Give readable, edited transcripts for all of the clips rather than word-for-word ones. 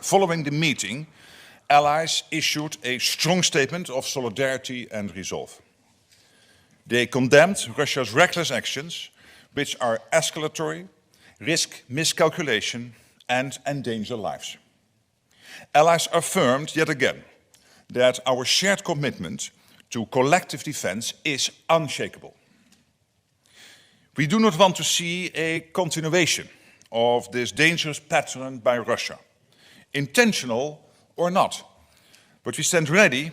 Following the meeting, allies issued a strong statement of solidarity and resolve. They condemned Russia's reckless actions, which are escalatory, risk miscalculation, and endanger lives. Allies affirmed yet again that our shared commitment to collective defense is unshakable. We do not want to see a continuation of this dangerous pattern by Russia, intentional or not, but we stand ready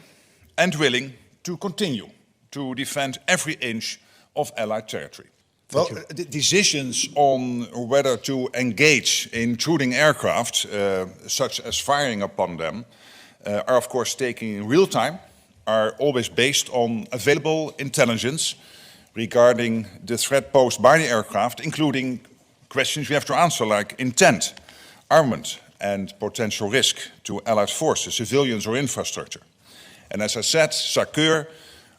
and willing to continue to defend every inch of Allied territory. Well, the decisions on whether to engage intruding aircraft, such as firing upon them, are of course taken in real time, are always based on available intelligence regarding the threat posed by the aircraft, including questions we have to answer like intent, armament, and potential risk to Allied forces, civilians or infrastructure. And as I said, SACEUR,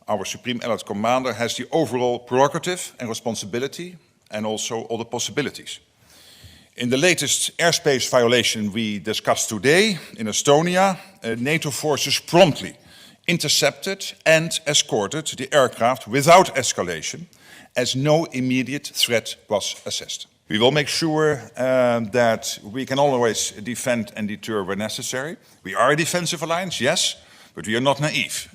our Supreme Allied Commander, has the overall prerogative and responsibility and also all the possibilities. In the latest airspace violation we discussed today in Estonia, NATO forces promptly intercepted and escorted the aircraft without escalation, as no immediate threat was assessed. We will make sure that we can always defend and deter where necessary. We are a defensive alliance, yes, but we are not naive.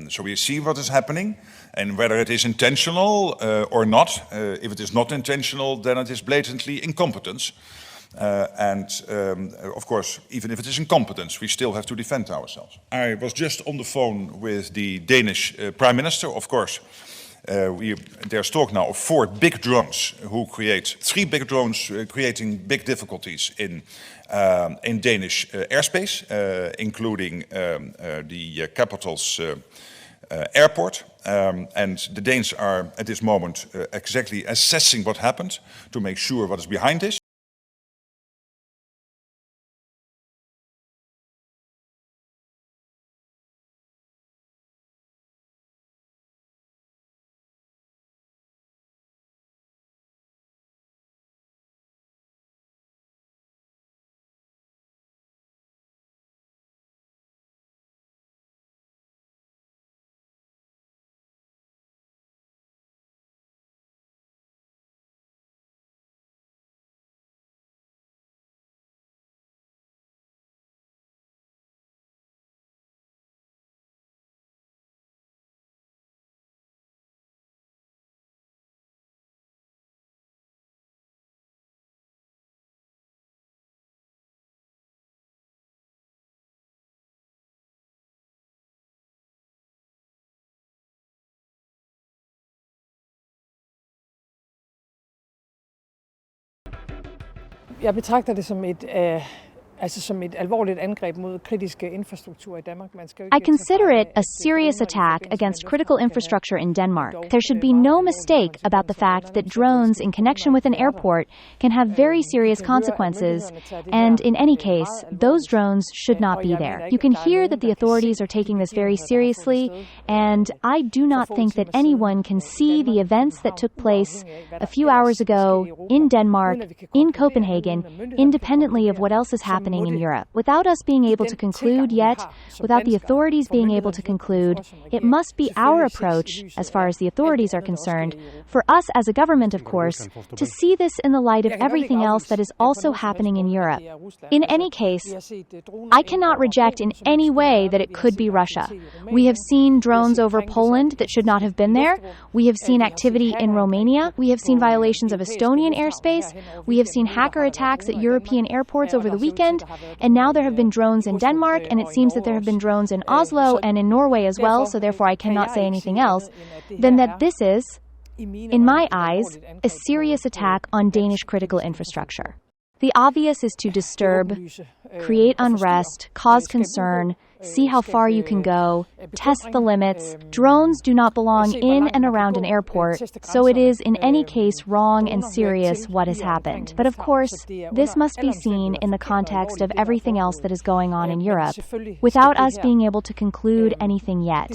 So we see what is happening and whether it is intentional or not. If it is not intentional, then it is blatantly incompetence. Of course, even if it is incompetence, we still have to defend ourselves. I was just on the phone with the Danish Prime Minister. Of course, there's talk now of 4 big drones who create 3 big drones creating big difficulties in Danish airspace, including the capital's airport. And the Danes are at this moment exactly assessing what happened to make sure what is behind this. Jeg betragter det som et alvorligt angreb mod kritiske infrastruktur i Danmark. I consider it a serious attack against critical infrastructure in Denmark. There should be no mistake about the fact that drones in connection with an airport can have very serious consequences, and in any case, those drones should not be there. You can hear that the authorities are taking this very seriously, and I do not think that anyone can see the events that took place a few hours ago in Denmark, in Copenhagen, independently of what else is happening in Europe. Without us being able to conclude yet, without the authorities being able to conclude, it must be our approach, as far as the authorities are concerned, for us as a government, of course, to see this in the light of everything else that is also happening in Europe. In any case, I cannot reject in any way that it could be Russia. We have seen drones over Poland that should not have been there. We have seen activity in Romania. We have seen violations of Estonian airspace. We have seen hacker attacks at European airports over the weekend. And now there have been drones in Denmark, and it seems that there have been drones in Oslo and in Norway as well, so therefore I cannot say anything else, then that this is, in my eyes, a serious attack on Danish critical infrastructure. The obvious is to disturb, create unrest, cause concern, see how far you can go, test the limits. Drones do not belong in and around an airport, so it is in any case wrong and serious what has happened. But of course, this must be seen in the context of everything else that is going on in Europe, without us being able to conclude anything yet.